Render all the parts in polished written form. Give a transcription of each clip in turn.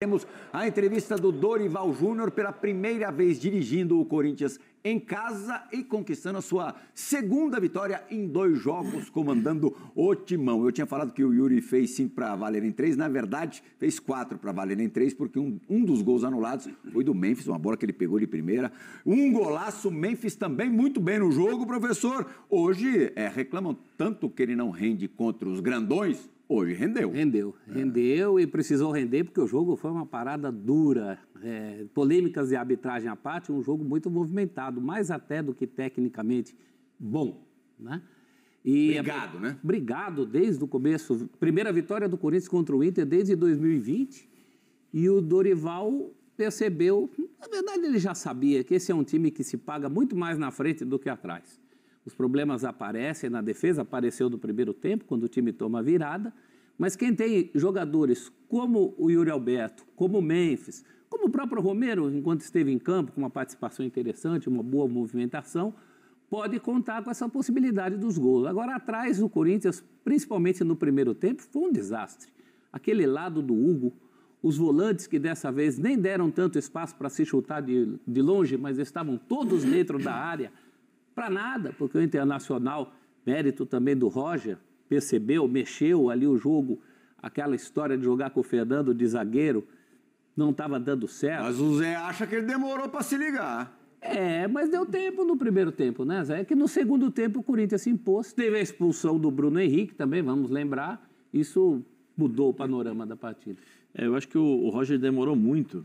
Temos a entrevista do Dorival Júnior pela primeira vez dirigindo o Corinthians em casa e conquistando a sua segunda vitória em 2 jogos, comandando o timão. Eu tinha falado que o Yuri fez 5 para valer em 3, na verdade fez 4 para valer em 3, porque um dos gols anulados foi do Memphis, uma bola que ele pegou de primeira. Um golaço, Memphis também muito bem no jogo, professor. Hoje reclamam tanto que ele não rende contra os grandões. Hoje rendeu. Rendeu e precisou render porque o jogo foi uma parada dura. Polêmicas de arbitragem à parte, um jogo muito movimentado, mais até do que tecnicamente bom, né? Brigado, né? Brigado desde o começo. Primeira vitória do Corinthians contra o Inter desde 2020 e o Dorival percebeu, na verdade ele já sabia que esse é um time que se paga muito mais na frente do que atrás. Os problemas aparecem na defesa, apareceu no primeiro tempo, quando o time toma a virada, mas quem tem jogadores como o Yuri Alberto, como o Memphis, como o próprio Romero, enquanto esteve em campo, com uma participação interessante, uma boa movimentação, pode contar com essa possibilidade dos gols. Agora, atrás, o Corinthians, principalmente no primeiro tempo, foi um desastre. Aquele lado do Hugo, os volantes que dessa vez nem deram tanto espaço para se chutar de longe, mas estavam todos dentro da área, para nada, porque o Internacional, mérito também do Roger, percebeu, mexeu ali o jogo, aquela história de jogar com o Fernando de zagueiro, não estava dando certo. Mas o Zé acha que ele demorou para se ligar. Mas deu tempo no primeiro tempo, né, Zé? É que no segundo tempo o Corinthians se impôs, teve a expulsão do Bruno Henrique também, vamos lembrar, isso mudou o panorama da partida. Eu acho que o Roger demorou muito,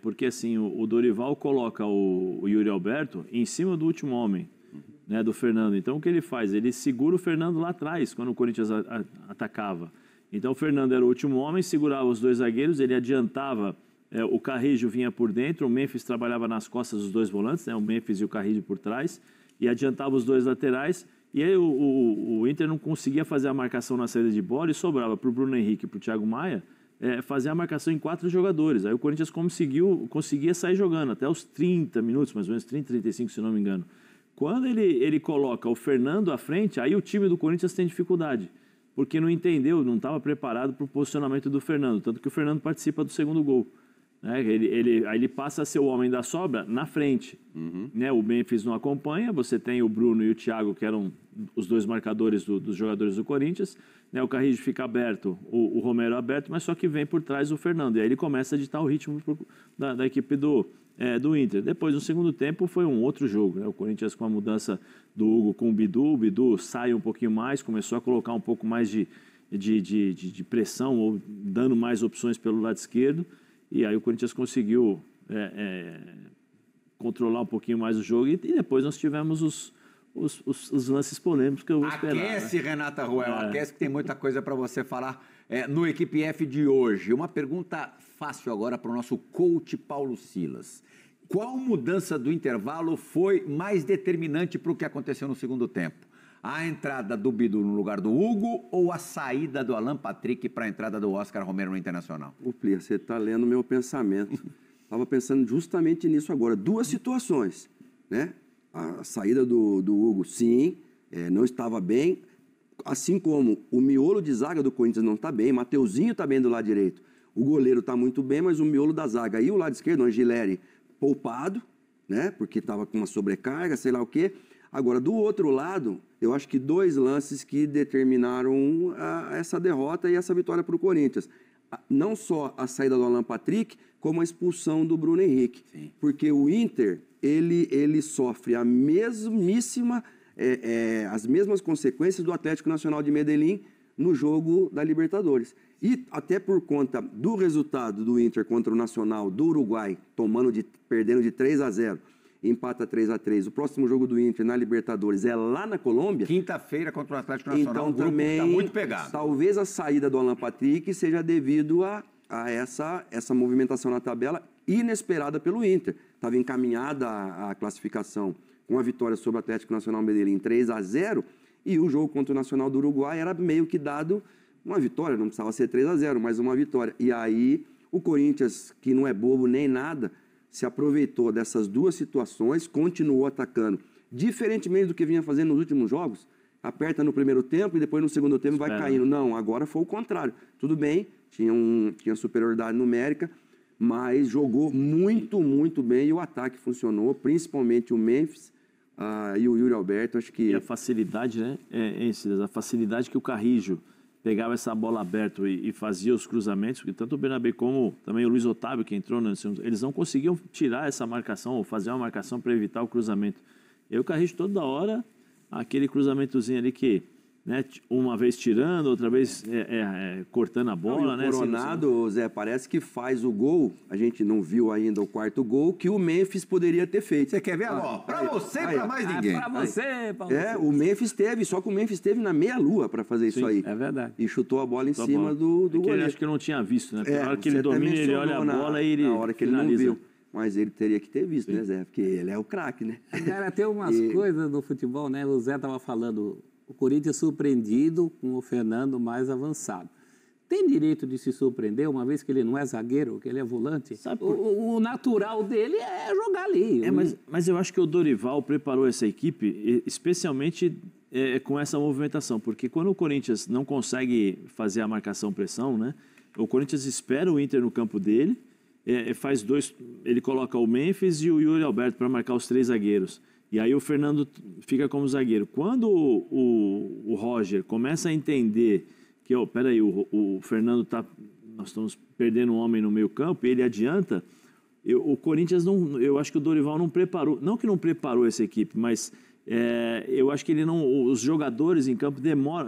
porque assim, o Dorival coloca o Yuri Alberto em cima do último homem, né, do Fernando. Então o que ele faz? Ele segura o Fernando lá atrás, quando o Corinthians atacava. Então o Fernando era o último homem, segurava os 2 zagueiros, ele adiantava, o Carrijo vinha por dentro, o Memphis trabalhava nas costas dos 2 volantes, né, o Memphis e o Carrijo por trás, e adiantava os 2 laterais. E aí o Inter não conseguia fazer a marcação na saída de bola e sobrava para o Bruno Henrique e para o Thiago Maia fazer a marcação em 4 jogadores. Aí o Corinthians conseguia sair jogando até os 30 minutos, mais ou menos 30, 35, se não me engano. Quando ele coloca o Fernando à frente, aí o time do Corinthians tem dificuldade, porque não entendeu, não estava preparado para o posicionamento do Fernando, tanto que o Fernando participa do segundo gol. Aí ele passa a ser o homem da sobra na frente. Né? O Memphis não acompanha, você tem o Bruno e o Thiago, que eram os 2 marcadores dos jogadores do Corinthians. Né? O Carrijo fica aberto, o Romero aberto, mas só que vem por trás o Fernando. E aí ele começa a ditar o ritmo da equipe do Inter. Depois, no segundo tempo, foi um outro jogo. Né? O Corinthians com a mudança do Hugo com o Bidu sai um pouquinho mais, começou a colocar um pouco mais de pressão, ou dando mais opções pelo lado esquerdo. E aí o Corinthians conseguiu controlar um pouquinho mais o jogo. E depois nós tivemos os lances polêmicos que eu vou esperar. Aquece, né? Renata Ruel, aquece que tem muita coisa para você falar no Equipe F de hoje. Uma pergunta fácil agora para o nosso coach Paulo Silas. Qual mudança do intervalo foi mais determinante para o que aconteceu no segundo tempo? A entrada do Bidu no lugar do Hugo ou a saída do Alan Patrick para a entrada do Oscar Romero no Internacional? Plia, você está lendo o meu pensamento. Estava pensando justamente nisso agora. 2 situações, né? A saída do Hugo, sim, não estava bem, assim como o miolo de zaga do Corinthians não está bem, Mateuzinho está bem do lado direito, o goleiro está muito bem, mas o miolo da zaga e o lado esquerdo, o Angileri, poupado, né? Porque estava com uma sobrecarga, sei lá o quê. Agora, do outro lado, eu acho que 2 lances que determinaram essa derrota e essa vitória para o Corinthians. Não só a saída do Alan Patrick, como a expulsão do Bruno Henrique. Sim. Porque o Inter, ele sofre as mesmas consequências do Atlético Nacional de Medellín no jogo da Libertadores. E até por conta do resultado do Inter contra o Nacional do Uruguai, perdendo de 3-0, empata 3-3. O próximo jogo do Inter na Libertadores é lá na Colômbia. Quinta-feira contra o Atlético Nacional. Então, um grupo também, que está muito pegado. Talvez a saída do Alan Patrick seja devido a essa movimentação na tabela inesperada pelo Inter. Estava encaminhada a classificação com a vitória sobre o Atlético Nacional Medellín 3-0 e o jogo contra o Nacional do Uruguai era meio que dado uma vitória, não precisava ser 3-0, mas uma vitória. E aí o Corinthians, que não é bobo nem nada, se aproveitou dessas 2 situações, continuou atacando. Diferentemente do que vinha fazendo nos últimos jogos, aperta no primeiro tempo e depois no segundo tempo vai caindo. Não, agora foi o contrário. Tudo bem, tinha superioridade numérica, mas jogou muito, muito bem e o ataque funcionou, principalmente o Memphis e o Yuri Alberto, acho que... E a facilidade, né? A facilidade que o Carrijo pegava essa bola aberta e fazia os cruzamentos, porque tanto o Bernabé como também o Luiz Otávio, que entrou, eles não conseguiam tirar essa marcação ou fazer uma marcação para evitar o cruzamento. E aí o Carrijo toda hora, aquele cruzamentozinho ali que, né, uma vez tirando, outra vez cortando a bola, né? O Coronado, Zé, parece que faz o gol, a gente não viu ainda o quarto gol, que o Memphis poderia ter feito. Você quer ver agora? Pra você e pra mais ninguém. Pra você, Paulo. O Memphis teve, só que o Memphis teve na meia-lua para fazer isso aí. É verdade. E chutou a bola em cima do goleiro. Ele acho que eu não tinha visto, né? Na hora que ele domina, ele olha a bola e ele na hora que finaliza. ele não viu. Mas ele teria que ter visto, né, Zé? Porque ele é o craque, né? Cara, tem umas coisas no futebol, né? O Zé estava falando, o Corinthians surpreendido com o Fernando mais avançado. Tem direito de se surpreender, uma vez que ele não é zagueiro, que ele é volante? O natural dele é jogar ali. Mas eu acho que o Dorival preparou essa equipe, especialmente com essa movimentação, porque quando o Corinthians não consegue fazer a marcação-pressão, né? O Corinthians espera o Inter no campo dele, ele coloca o Memphis e o Yuri Alberto para marcar os 3 zagueiros. E aí o Fernando fica como zagueiro. Quando o Roger começa a entender que, peraí, o Fernando nós estamos perdendo um homem no meio campo, e ele adianta, o Corinthians eu acho que o Dorival não preparou, não que não preparou essa equipe, mas eu acho que os jogadores em campo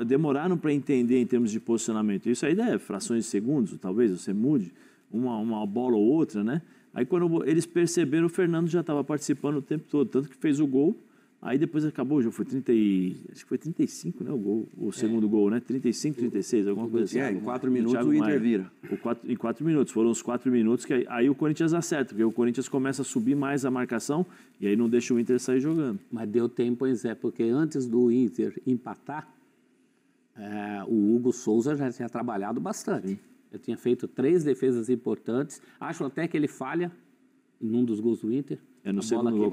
demoraram para entender em termos de posicionamento. Isso aí é frações de segundos, talvez você mude uma bola ou outra, né? Aí quando eles perceberam, o Fernando já estava participando o tempo todo, tanto que fez o gol. Aí depois acabou o jogo, acho que foi 35, né, o segundo gol, né? 35, 36, alguma coisa assim. Em 4 minutos o Inter vira. Em 4 minutos, foram os 4 minutos que aí o Corinthians acerta, porque o Corinthians começa a subir mais a marcação e aí não deixa o Inter sair jogando. Mas deu tempo, Zé, porque antes do Inter empatar, o Hugo Souza já tinha trabalhado bastante. Sim. Eu tinha feito 3 defesas importantes, acho até que ele falha num dos gols do Inter. No segundo gol,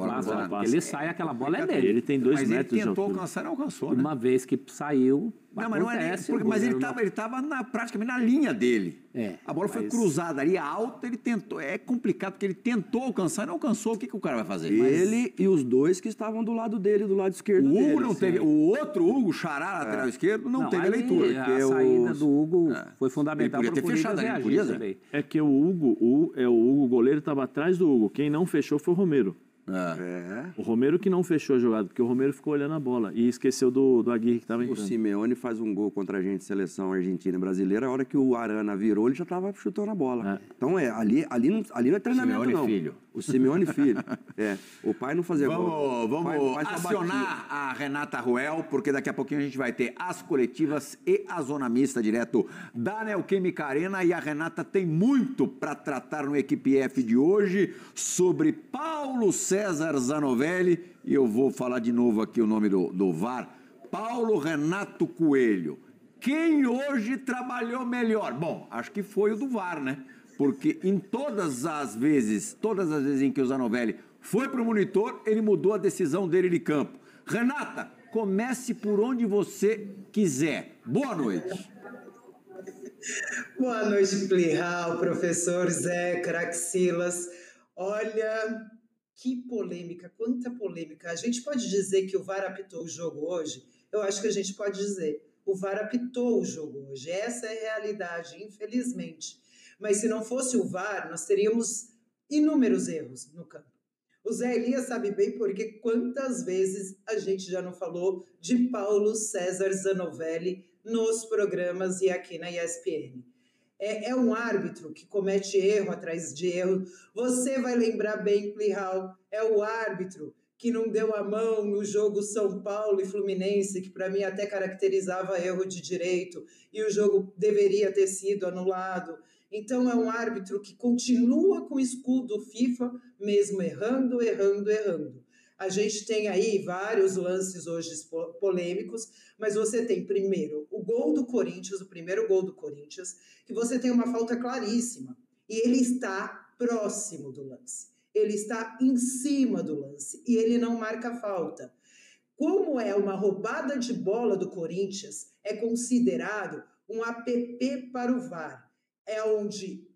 ele sai, aquela bola é dele. Ele tem 2 metros de altura. Mas ele tentou alcançar, não alcançou, né? Uma vez que saiu, não, mas não mas ele estava praticamente na linha dele. A bola foi cruzada ali, alta, ele tentou. É complicado, porque ele tentou alcançar e não alcançou. O que o cara vai fazer? Ele e os 2 que estavam do lado dele, do lado esquerdo dele. O Hugo não teve. O outro Hugo, Xará, lateral esquerdo, não teve a leitura. A saída do Hugo foi fundamental para o Corinthians reagir. É que o Hugo goleiro, estava atrás do Hugo. Quem não fechou foi o Romero. O Romero que não fechou a jogada, porque o Romero ficou olhando a bola e esqueceu do Aguirre que estava entrando. O Simeone faz um gol contra a gente, seleção argentina e brasileira, a hora que o Arana virou, ele já estava chutando a bola. Então ali não é treinamento, Simeone não. Filho. O Simeone Filho. O pai não fazia gol. Vamos acionar a Renata Ruel, porque daqui a pouquinho a gente vai ter as coletivas e a zona mista direto da Neoquímica Arena, e a Renata tem muito para tratar no Equipe F de hoje sobre Paulo César Zanovelli, e eu vou falar de novo aqui o nome do VAR, Paulo Renato Coelho. Quem hoje trabalhou melhor? Bom, acho que foi o do VAR, né? Porque em todas as vezes em que o Zanovelli foi para o monitor, ele mudou a decisão dele de campo. Renata, comece por onde você quiser. Boa noite. Boa noite, Plihal, professor Zé, craque Silas. Olha, que polêmica, quanta polêmica. A gente pode dizer que o VAR apitou o jogo hoje? Eu acho que a gente pode dizer. O VAR apitou o jogo hoje. Essa é a realidade, infelizmente. Mas se não fosse o VAR, nós teríamos inúmeros erros no campo. O Zé Elias sabe bem porque quantas vezes a gente já não falou de Paulo César Zanovelli nos programas e aqui na ESPN. É um árbitro que comete erro atrás de erro. Você vai lembrar bem, Plihal, é o árbitro que não deu a mão no jogo São Paulo e Fluminense, que para mim até caracterizava erro de direito, e o jogo deveria ter sido anulado. Então é um árbitro que continua com o escudo FIFA, mesmo errando. A gente tem aí vários lances hoje polêmicos, mas você tem primeiro o gol do Corinthians, o primeiro gol do Corinthians, que você tem uma falta claríssima, e ele está próximo do lance. Ele está em cima do lance e ele não marca falta. Como é uma roubada de bola do Corinthians, é considerado um app para o VAR. É onde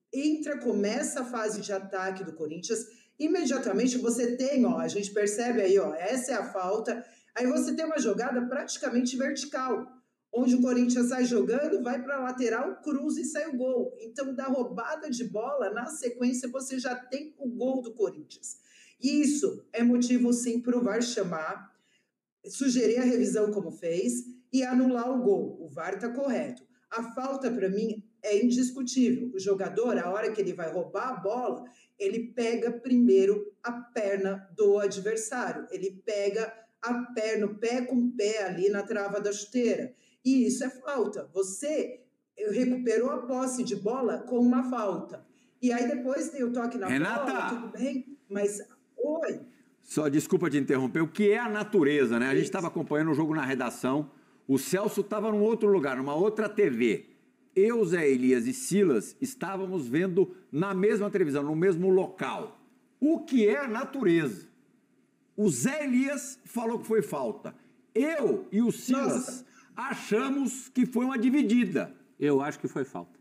começa a fase de ataque do Corinthians, imediatamente você tem, a gente percebe aí, essa é a falta, aí você tem uma jogada praticamente vertical, onde o Corinthians sai jogando, vai para a lateral, cruza e sai o gol. Então, da roubada de bola, na sequência, você já tem o gol do Corinthians. E isso é motivo, sim, para o VAR chamar, sugerir a revisão como fez e anular o gol. O VAR está correto. A falta, para mim, é indiscutível. O jogador, a hora que ele vai roubar a bola, ele pega primeiro a perna do adversário. Ele pega a perna, o pé com pé ali na trava da chuteira. E isso é falta. Você recuperou a posse de bola com uma falta. E aí depois tem o toque na bola, tudo bem, mas... Oi. Só desculpa te interromper, o que é a natureza, né? A gente estava acompanhando o jogo na redação, o Celso estava num outro lugar, numa outra TV. Eu, Zé Elias e Silas estávamos vendo na mesma televisão, no mesmo local. O que é a natureza? O Zé Elias falou que foi falta. Eu e o Silas achamos que foi uma dividida. Eu acho que foi falta.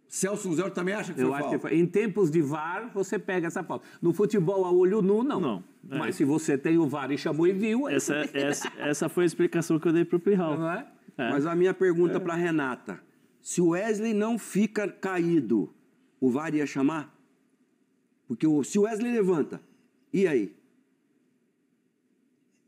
Celso Zé também acha que foi falta? Eu acho que foi. Em tempos de VAR, você pega essa falta. No futebol a olho nu, não. Não. Mas se você tem o VAR e chamou e viu... Essa foi a explicação que eu dei para o Plihal. Não é? Mas a minha pergunta para Renata, se o Wesley não fica caído, o VAR ia chamar? Porque se o Wesley levanta, e aí?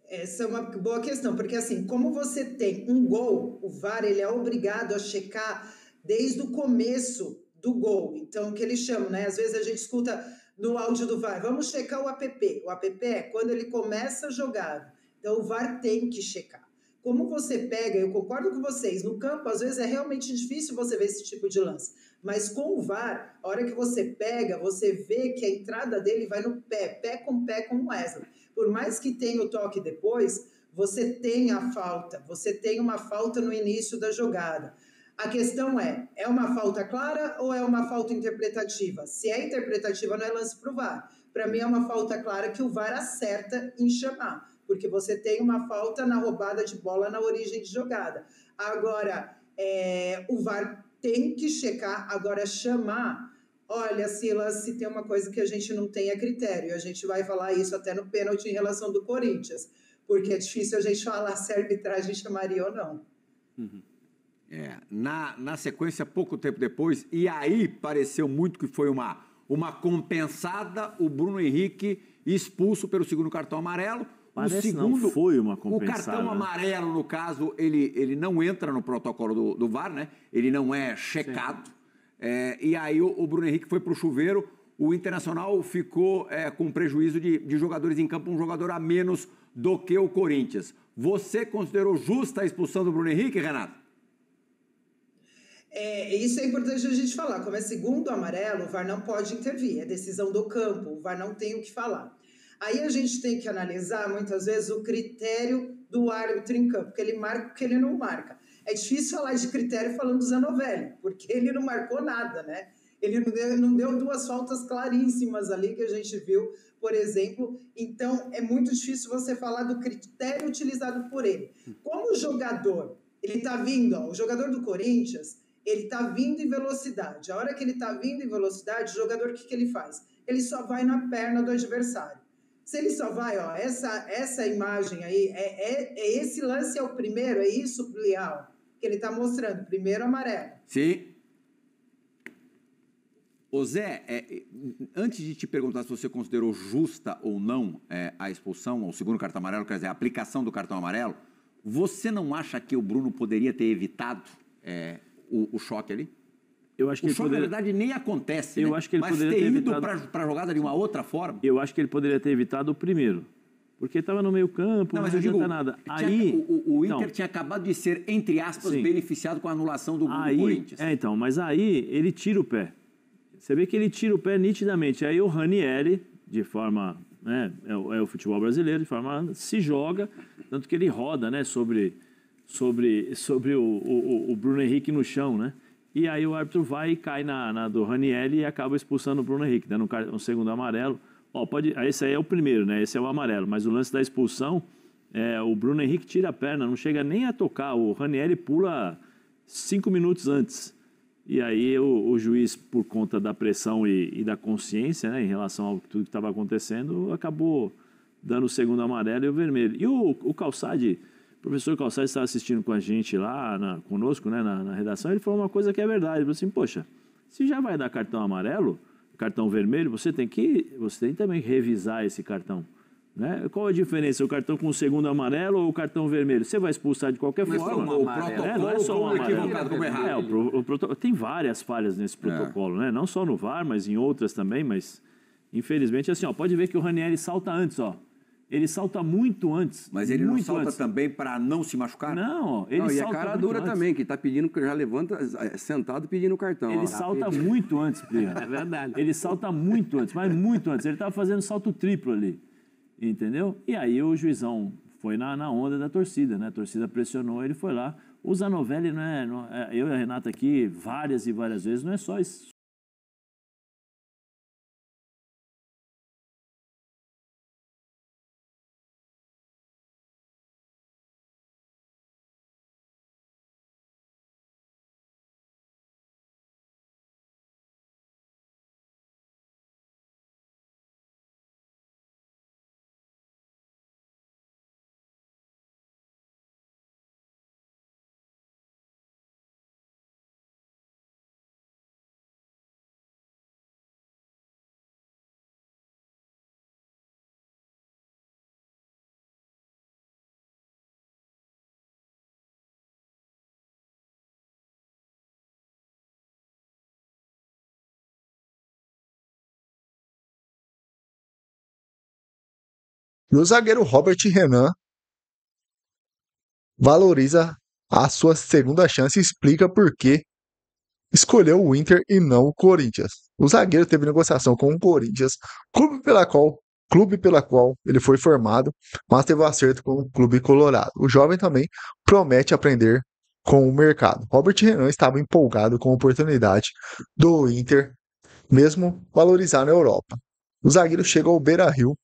Essa é uma boa questão, porque assim, como você tem um gol, o VAR ele é obrigado a checar desde o começo do gol. Então, o que eles chamam, né? Às vezes a gente escuta no áudio do VAR, vamos checar o app. O app é quando ele começa a jogada. Então, o VAR tem que checar. Como você pega, eu concordo com vocês, no campo, às vezes é realmente difícil você ver esse tipo de lance. Mas com o VAR, a hora que você pega, você vê que a entrada dele vai no pé com o Wesley. Por mais que tenha o toque depois, você tem a falta. Você tem uma falta no início da jogada. A questão é uma falta clara ou é uma falta interpretativa? Se é interpretativa, não é lance para o VAR. Para mim, é uma falta clara que o VAR acerta em chamar, porque você tem uma falta na roubada de bola na origem de jogada. Agora, o VAR tem que checar, agora chamar... Olha, Silas, se tem uma coisa que a gente não tem é critério, a gente vai falar isso até no pênalti em relação do Corinthians, porque é difícil a gente falar se a arbitragem chamaria ou não. Uhum. Na sequência, pouco tempo depois, e aí pareceu muito que foi uma compensada, o Bruno Henrique expulso pelo segundo cartão amarelo. Parece não foi uma compensada. O cartão amarelo, no caso, ele não entra no protocolo do VAR, né? Ele não é checado. E aí o Bruno Henrique foi para o chuveiro, o Internacional ficou com prejuízo de jogadores em campo, um jogador a menos do que o Corinthians. Você considerou justa a expulsão do Bruno Henrique, Renato? Isso é importante a gente falar. Como é segundo amarelo, o VAR não pode intervir, é decisão do campo, o VAR não tem o que falar. Aí a gente tem que analisar, muitas vezes, o critério do árbitro em campo, que ele marca o que ele não marca. É difícil falar de critério falando do Zanovelli, porque ele não marcou nada, né? Ele não deu duas faltas claríssimas ali que a gente viu, por exemplo. Então, é muito difícil você falar do critério utilizado por ele. Como o jogador, ele está vindo, o jogador do Corinthians, ele está vindo em velocidade. A hora que ele está vindo em velocidade, o jogador, o que ele faz? Ele só vai na perna do adversário. Se ele só vai, essa imagem aí, esse lance é o primeiro, é isso, Leal, que ele está mostrando, primeiro amarelo. Sim. Ô Zé, antes de te perguntar se você considerou justa ou não a expulsão, o segundo cartão amarelo, quer dizer, a aplicação do cartão amarelo, você não acha que o Bruno poderia ter evitado o choque ali? Eu acho que o choque, na verdade, nem acontece, eu né? acho que ele mas poderia ter ido evitado... para a jogada de uma outra forma? Eu acho que ele poderia ter evitado o primeiro. Porque estava no meio campo, não adianta nada. Aí, o Inter tinha acabado de ser, entre aspas, beneficiado com a anulação do gol do Corinthians. Mas aí ele tira o pé. Você vê que ele tira o pé nitidamente. Aí o Ranieri, de forma... é o futebol brasileiro, de forma... se joga, tanto que ele roda, né, sobre o Bruno Henrique no chão, né? E aí o árbitro vai e cai na do Ranieri e acaba expulsando o Bruno Henrique, dando um segundo amarelo. Esse aí é o primeiro, né? Esse é o amarelo. Mas o lance da expulsão, o Bruno Henrique tira a perna, não chega nem a tocar. O Ranieri pula 5 minutos antes. E aí o juiz, por conta da pressão e da consciência, né, em relação ao tudo que estava acontecendo, acabou dando o segundo amarelo e o vermelho. E o Calçade, o professor Calçade estava assistindo com a gente lá, conosco, né, na redação, ele falou uma coisa que é verdade. Ele falou assim, poxa, se já vai dar cartão amarelo, cartão vermelho, você tem também que revisar esse cartão. Né? Qual a diferença? O cartão com o segundo amarelo ou o cartão vermelho? Você vai expulsar de qualquer forma. O protocolo não é só um amarelo. equivocado como errado. Tem várias falhas nesse protocolo, né? Não só no VAR, mas em outras também, mas infelizmente assim, pode ver que o Ranieri salta antes, Ele salta muito antes. Mas ele não salta também para não se machucar? Não, ele salta e a cara dura também, que está pedindo, que já levanta sentado pedindo o cartão. Ele salta muito antes, Priya. É verdade. Ele salta muito antes, mas muito antes. Ele estava fazendo salto triplo ali. Entendeu? E aí o juizão foi na onda da torcida, né? A torcida pressionou, ele foi lá. O Zanovelli, eu e a Renata aqui, várias e várias vezes, não é só isso. E o zagueiro Robert Renan valoriza a sua segunda chance e explica por que escolheu o Inter e não o Corinthians. O zagueiro teve negociação com o Corinthians, clube pela qual ele foi formado, mas teve um acerto com o clube colorado. O jovem também promete aprender com o mercado. Robert Renan estava empolgado com a oportunidade do Inter, mesmo valorizar na Europa. O zagueiro chega ao Beira-Rio,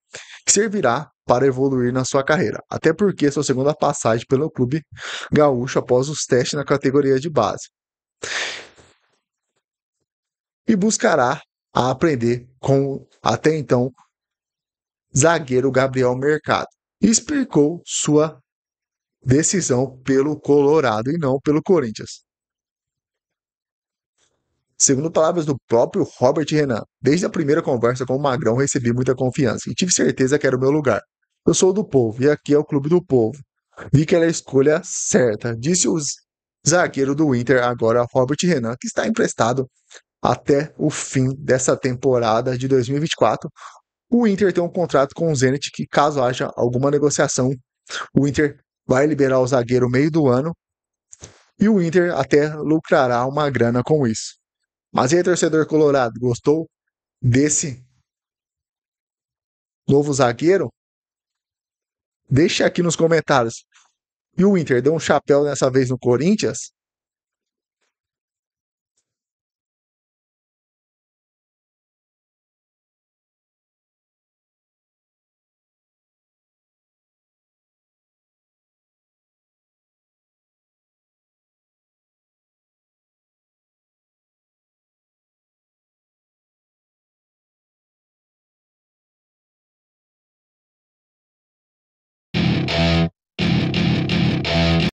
que servirá para evoluir na sua carreira, até porque sua segunda passagem pelo clube gaúcho após os testes na categoria de base. E buscará aprender com, até então, zagueiro Gabriel Mercado. E explicou sua decisão pelo Colorado e não pelo Corinthians. Segundo palavras do próprio Robert Renan, desde a primeira conversa com o Magrão recebi muita confiança e tive certeza que era o meu lugar. Eu sou do povo e aqui é o clube do povo. Vi que era a escolha certa, disse o zagueiro do Inter, agora Robert Renan, que está emprestado até o fim dessa temporada de 2024. O Inter tem um contrato com o Zenit que, caso haja alguma negociação, o Inter vai liberar o zagueiro no meio do ano e o Inter até lucrará uma grana com isso. Mas e aí, torcedor colorado, gostou desse novo zagueiro? Deixa aqui nos comentários. E o Inter deu um chapéu dessa vez no Corinthians?